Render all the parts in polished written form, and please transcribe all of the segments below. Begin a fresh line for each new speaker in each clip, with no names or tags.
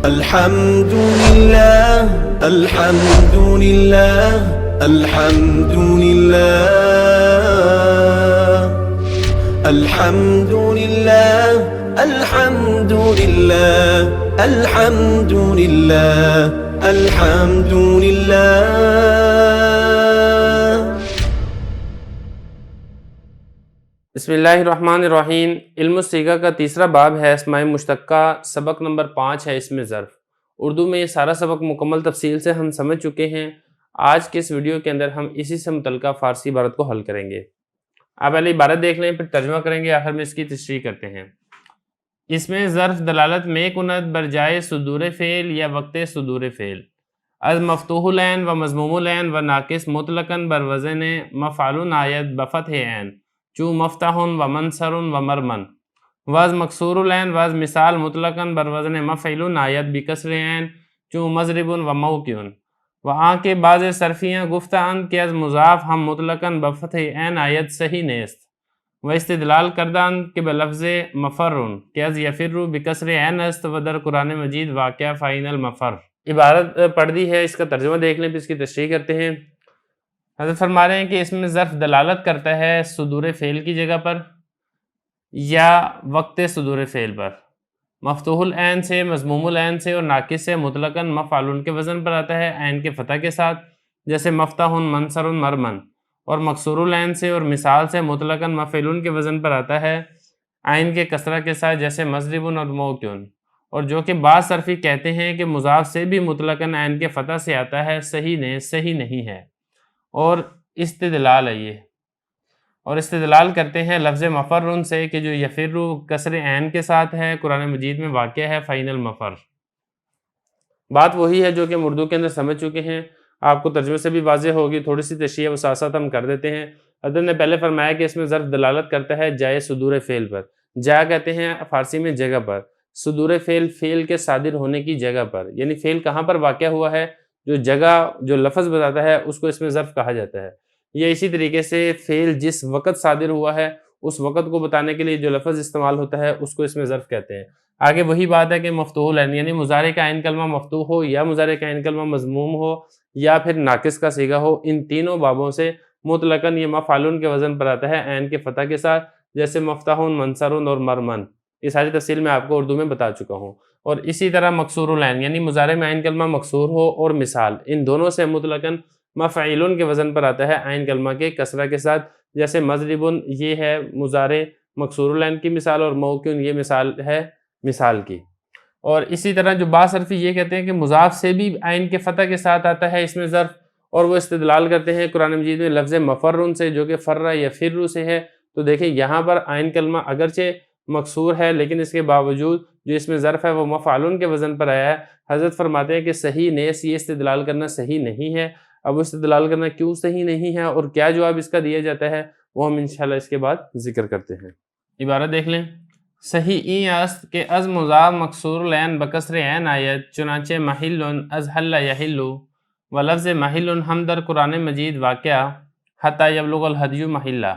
الحمد لله الحمد لله الحمد لله الحمد لله الحمد لله الحمد لله الحمد لله.
بسم اللہ الرحمن الرحیم. علم الصیغہ کا تیسرا باب ہے اسماء مشتقہ. سبق نمبر 5 ہے اسم ظرف. اردو میں یہ سارا سبق مکمل تفصیل سے ہم سمجھ چکے ہیں. آج کے اس ویڈیو کے اندر ہم اسی سے متعلقہ فارسی عبارت کو حل کریں گے. آپ پہلے عبارت دیکھ لیں پھر ترجمہ کریں گے، آخر میں اس کی تشریح کرتے ہیں. اس میں ظرف دلالت میں کند برجائے صدور فعل یا وقت صدور فعل از مفتوح العین و مضموم العین و ناقص مطلقاً بر وزن مفعول آید بفتح عین چو مفتح و منصر و مرمن واز مکسور العین واز مثال مطلقاً بر وزن مفعل آید بکسر عین چو مضرب و موقع و آن کے بعض صرفیاں گفتند کہ از مضاف ہم مطلقاً بفتح عین آید صحیح نیست و استدلال کردند کہ بلفظ مفرن کہ از یفر بکسر عین است و در قرآن مجید واقعہ فاعل المفر. عبارت پڑھ دی ہے، اس کا ترجمہ دیکھ لیں پھر اس کی تشریح کرتے ہیں. حضرت فرما رہے ہیں کہ اس میں ظرف دلالت کرتا ہے صدور فعل کی جگہ پر یا وقت صدور فعل پر. مفتوح العین سے، مضموم العین سے اور ناقص سے مطلقاً مفعول کے وزن پر آتا ہے عین کے فتح کے ساتھ، جیسے مفتح منصر مرمن، اور مکسور العین سے اور مثال سے مطلقاً مفعول کے وزن پر آتا ہے عین کے کسرہ کے ساتھ، جیسے مضرب اور موقع. اور جو کہ بعض صرفی کہتے ہیں کہ مضاف سے بھی مطلقاً عین کے فتح سے آتا ہے، صحیح نہیں ہے. اور استدلال ہے یہ، اور استدلال کرتے ہیں لفظ مفرن سے کہ جو یفر کسر عین کے ساتھ ہے، قرآن مجید میں واقع ہے فاعل المفر. بات وہی ہے جو کہ ہم اردو کے اندر سمجھ چکے ہیں، آپ کو ترجمے سے بھی واضح ہوگی. تھوڑی سی تشریح و ساتھ ساتھ ہم کر دیتے ہیں. حضرت نے پہلے فرمایا کہ اس میں ظرف دلالت کرتا ہے جائے صدور فعل پر. جا کہتے ہیں فارسی میں جگہ پر، صدور فعل کے صادر ہونے کی جگہ پر، یعنی فعل کہاں پر واقع ہوا ہے، جو جگہ جو لفظ بتاتا ہے اس کو اس میں ظرف کہا جاتا ہے. یہ اسی طریقے سے فعل جس وقت صادر ہوا ہے اس وقت کو بتانے کے لیے جو لفظ استعمال ہوتا ہے اس کو اس میں ظرف کہتے ہیں. آگے وہی بات ہے کہ مفتوح العین یعنی مضارع کا عین کلمہ مفتوح ہو یا مضارع کا عین کلمہ مضموم ہو یا پھر ناقص کا صیغہ ہو، ان تینوں بابوں سے مطلقاً یہ مفعول کے وزن پر آتا ہے عین کے فتح کے ساتھ، جیسے مفتح منصر اور مرمن. یہ ساری تفصیل میں آپ کو اردو میں بتا چکا ہوں. اور اسی طرح مکسور العین یعنی مضارع میں عین کلمہ مکسور ہو اور مثال، ان دونوں سے مطلقاً مفعول کے وزن پر آتا ہے عین کلمہ کے کسرہ کے ساتھ، جیسے مضرب یہ ہے مضارع مکسور العین کی مثال اور موقع یہ مثال ہے مثال کی. اور اسی طرح جو بعض صرفی یہ کہتے ہیں کہ مضاف سے بھی عین کے فتح کے ساتھ آتا ہے اس میں ظرف، اور وہ استدلال کرتے ہیں قرآن مجید میں لفظ مفرن سے جو کہ فرّ یا فر سے ہے. تو دیکھیں یہاں پر عین کلمہ اگرچہ مکسور ہے لیکن اس کے باوجود جو اس میں ظرف ہے وہ مفعول کے وزن پر آیا ہے. حضرت فرماتے ہیں کہ صحیح نیس، یہ استدلال کرنا صحیح نہیں ہے. اب استدلال کرنا کیوں صحیح نہیں ہے اور کیا جواب اس کا دیا جاتا ہے وہ ہم انشاءاللہ اس کے بعد ذکر کرتے ہیں. عبارت دیکھ لیں. صحیح این است کہ از مضاف مکسور العین بکسر عین آیت چنانچہ محل از حل یحل و لفظ محل ہم در قرآن مجید واقعہ حتی یبلغ الحدی محلہ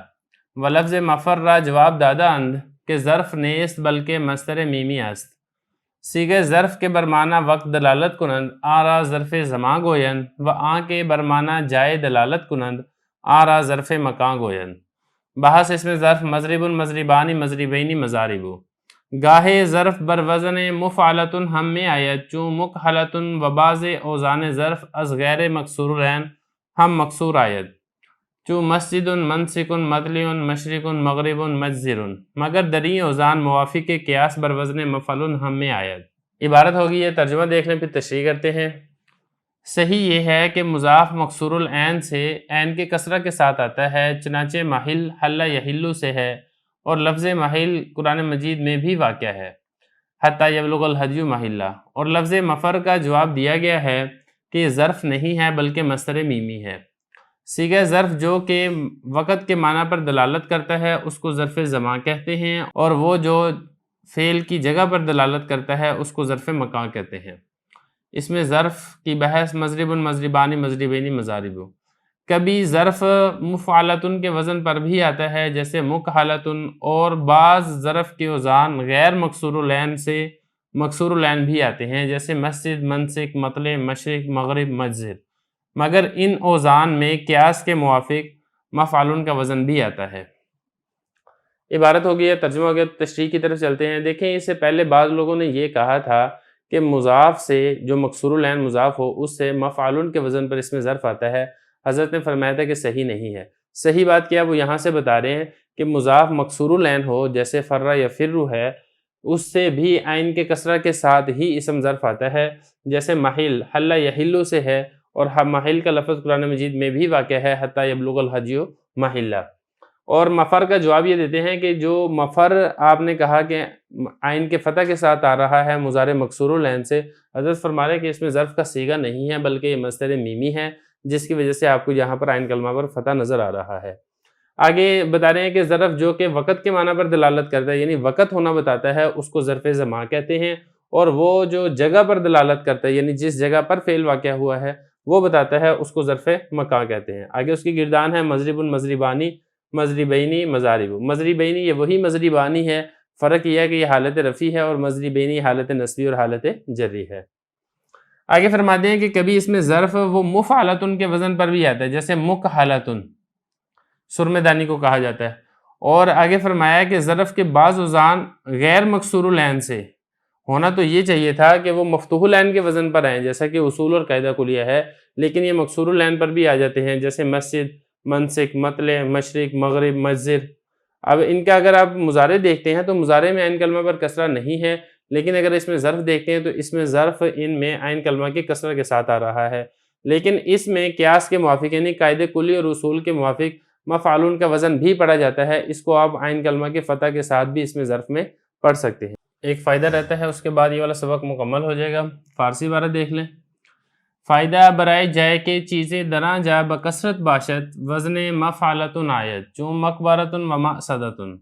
و لفظ مفر را جواب دادا اند کہ ظرف نیست بلکہ مصدر میمی است. صیغہ ظرف کے برمانہ وقت دلالت کنند آن را ظرف زمان گویند و آن کے برمانہ جائے دلالت کنند آن را ظرف مکان گویند. بحث اس میں ظرف مضرب مضربانی مضربینی مضارب. گاہے ظرف بر وزن مفعلۃ ہم میں آیت چون مکحلۃ و بعض اوزان ظرف از غیر مکسور العین ہم مکسور آیت چون مسجد منسک مطلع مشرق مغرب مجزر، مگر دری اوزان موافق قیاس بر وزن مفعل ہم میں آیت. عبارت ہوگی یہ، ترجمہ دیکھ لیں پھر تشریح کرتے ہیں. صحیح یہ ہے کہ مضاف مکسور العین سے عین کے کسرہ کے ساتھ آتا ہے، چنانچہ محل حل یحل سے ہے، اور لفظ محل قرآن مجید میں بھی واقع ہے حتی یبلغ الحدی محلہ. اور لفظ مفر کا جواب دیا گیا ہے کہ یہ ظرف نہیں ہے بلکہ مصدر میمی ہے. صیغہ ظرف جو کہ وقت کے معنی پر دلالت کرتا ہے اس کو ظرف زمان کہتے ہیں، اور وہ جو فعل کی جگہ پر دلالت کرتا ہے اس کو ظرف مکان کہتے ہیں. اس میں ظرف کی بحث مضرب مضربانی مضربینی مضارب. کبھی ظرف مفعلۃ کے وزن پر بھی آتا ہے جیسے مکحلۃ، اور بعض ظرف کے اوزان غیر مکسور العین سے مکسور العین بھی آتے ہیں، جیسے مسجد، منسک، مطلع، مشرق، مغرب، مجزر، مگر ان اوزان میں قیاس کے موافق مفعول کا وزن بھی آتا ہے۔ عبارت ہو گئی ہے، ترجمہ ہو گیا، تشریح کی طرف چلتے ہیں۔ دیکھیں اس سے پہلے بعض لوگوں نے یہ کہا تھا کہ مضاف سے جو مکسور العین مضاف ہو اس سے مفعول کے وزن پر اسم ظرف آتا ہے۔ حضرت نے فرمایا تھا کہ صحیح نہیں ہے۔ صحیح بات کیا وہ یہاں سے بتا رہے ہیں کہ مضاف مکسور العین ہو، جیسے فرّ یا فر ہے، اس سے بھی عین کے کسرہ کے ساتھ ہی اسم ظرف آتا ہے، جیسے محل حل یحل سے ہے، اور محل کا لفظ قرآن مجید میں بھی واقع ہے، حتی یبلغ الحدی محلہ۔ اور مفر کا جواب یہ دیتے ہیں کہ جو مفر آپ نے کہا کہ عین کے فتح کے ساتھ آ رہا ہے مضارع مکسور العین سے، حضرت فرما رہے ہیں کہ اس میں ظرف کا صیغہ نہیں ہے بلکہ یہ مصدر میمی ہے، جس کی وجہ سے آپ کو یہاں پر عین کلمہ پر فتح نظر آ رہا ہے۔ آگے بتا رہے ہیں کہ ظرف جو کہ وقت کے معنی پر دلالت کرتا ہے، یعنی وقت ہونا بتاتا ہے، اس کو ظرف زمان کہتے ہیں، اور وہ جو جگہ پر دلالت کرتا ہے، یعنی جس جگہ پر فعل واقع ہوا ہے وہ بتاتا ہے، اس کو ظرف مکان کہتے ہیں۔ آگے اس کی گردان ہے مضرب، مضربانی، مضربینی، مضارب۔ مضربینی یہ وہی مضربانی ہے، فرق یہ ہے کہ یہ حالت رفعی ہے اور مضربینی حالت نصبی اور حالت جری ہے۔ آگے فرماتے ہیں کہ کبھی اس میں ظرف وہ مفعلتن کے وزن پر بھی آتا ہے، جیسے مکحلتن، سرمے دانی کو کہا جاتا ہے۔ اور آگے فرمایا کہ ظرف کے بعض اوزان غیر مکسور العین سے ہونا تو یہ چاہیے تھا کہ وہ مفتوح العین کے وزن پر آئیں، جیسا کہ اصول اور قاعدہ کلیہ ہے، لیکن یہ مکسور العین پر بھی آ جاتے ہیں، جیسے مسجد، منسک، مطلع، مشرق، مغرب، مجزر۔ اب ان کا اگر آپ مضارع دیکھتے ہیں تو مضارع میں عین کلمہ پر کسرہ نہیں ہے، لیکن اگر اس میں ظرف دیکھتے ہیں تو اس میں ظرف ان میں عین کلمہ کے کسرہ کے ساتھ آ رہا ہے، لیکن اس میں قیاس کے موافق یعنی قاعدہ کلی اور اصول کے موافق مفعول کا وزن بھی پڑھا جاتا ہے، اس کو آپ عین کلمہ کے فتح کے ساتھ بھی اس میں ظرف میں پڑھ سکتے ہیں۔ ایک فائدہ رہتا ہے، اس کے بعد یہ والا سبق مکمل ہو جائے گا۔ فارسی عبارت دیکھ لیں۔ فائدہ برائے جائے کہ چیزیں دراں جا بکثرت باشد وزن مفعلتن آیت چون مقبرتن و مقصدتن،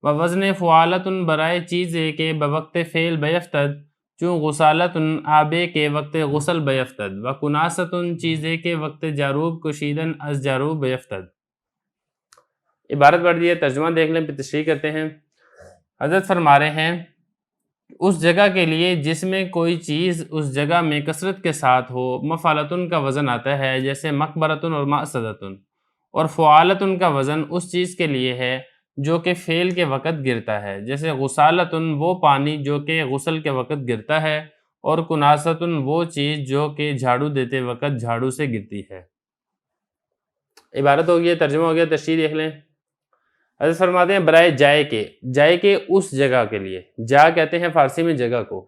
و وزن فعالتن برائے چیزیں کے بوقت فعل بیفتد چون غسالتن آبے کے وقت غسل بیفتد، و کناستن چیزیں کے وقت جاروب کشیدن از جاروب بیفتد۔ عبارت پڑھ دی ہے، ترجمہ دیکھ لیں پھر تشریح کرتے ہیں۔ حضرت فرما رہے ہیں اس جگہ کے لیے جس میں کوئی چیز اس جگہ میں کثرت کے ساتھ ہو مفعلتن کا وزن آتا ہے، جیسے مقبرتن اور مقصدتن، اور فعالتن کا وزن اس چیز کے لیے ہے جو کہ فعل کے وقت گرتا ہے، جیسے غسالتن وہ پانی جو کہ غسل کے وقت گرتا ہے، اور کناستن وہ چیز جو کہ جھاڑو دیتے وقت جھاڑو سے گرتی ہے۔ عبارت ہو گئی ہے، ترجمہ ہو گیا، تشریح دیکھ لیں۔ حضرت فرماتے ہیں برائے جائے کے اس جگہ کے لیے، جا کہتے ہیں فارسی میں جگہ کو،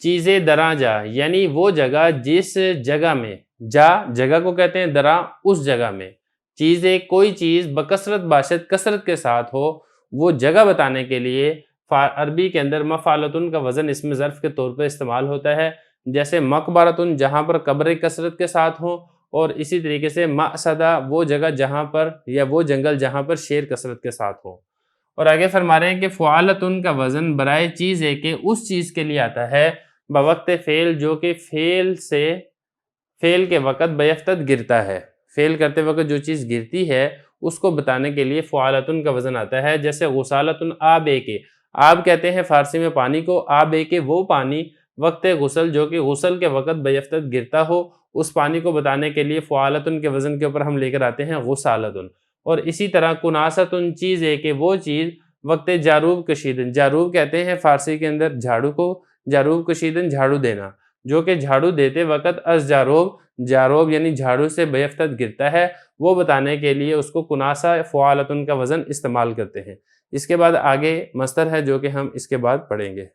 چیزیں دراں جا یعنی وہ جگہ جس جگہ میں، جگہ کو کہتے ہیں، دراں اس جگہ میں، چیزیں کوئی چیز بکثرت باشد کثرت کے ساتھ ہو، وہ جگہ بتانے کے لیے عربی کے اندر مفعلتن کا وزن اسم ظرف کے طور پر استعمال ہوتا ہے، جیسے مقبرتن جہاں پر قبر کثرت کے ساتھ ہو، اور اسی طریقے سے مأصدہ وہ جگہ جہاں پر یا وہ جنگل جہاں پر شیر کثرت کے ساتھ ہو۔ اور آگے فرما رہے ہیں کہ فعالتن کا وزن برائے چیز ہے کہ اس چیز کے لیے آتا ہے بوقت فعل جو کہ فعل کے وقت بیفتد گرتا ہے، فعل کرتے وقت جو چیز گرتی ہے اس کو بتانے کے لیے فعالتن کا وزن آتا ہے، جیسے غسالتن آب کے، آب کہتے ہیں فارسی میں پانی کو، آب کے وہ پانی وقت غسل جو کہ غسل کے وقت بیفتد گرتا ہو، اس پانی کو بتانے کے لیے فعالتن کے وزن کے اوپر ہم لے کر آتے ہیں غسالتن۔ اور اسی طرح کناستن چیز ہے کہ وہ چیز وقت جاروب کشیدن، جاروب کہتے ہیں فارسی کے اندر جھاڑو کو، جاروب کشیدن جھاڑو دینا، جو کہ جھاڑو دیتے وقت از جاروب یعنی جھاڑو سے بیفتد گرتا ہے، وہ بتانے کے لیے اس کو کناسہ فعالتن کا وزن استعمال کرتے ہیں۔ اس کے بعد آگے مصدر ہے جو کہ ہم اس کے بعد پڑھیں گے۔